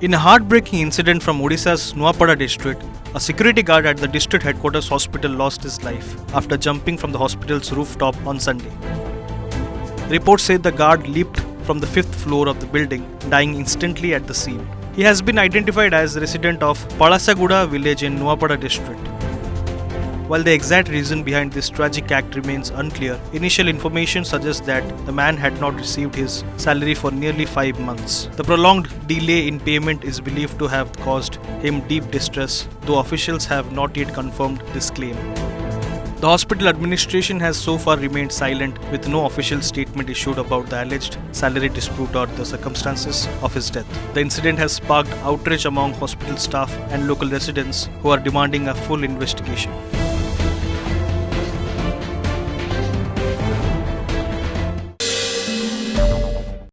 In a heartbreaking incident from Odisha's Nuapada district, a security guard at the district headquarters hospital lost his life after jumping from the hospital's rooftop on Sunday. Reports say the guard leaped from the 5th floor of the building, dying instantly at the scene. He has been identified as a resident of Palasaguda village in Nuapada district. While the exact reason behind this tragic act remains unclear, initial information suggests that the man had not received his salary for nearly 5 months. The prolonged delay in payment is believed to have caused him deep distress, though officials have not yet confirmed this claim. The hospital administration has so far remained silent, with no official statement issued about the alleged salary dispute or the circumstances of his death. The incident has sparked outrage among hospital staff and local residents who are demanding a full investigation.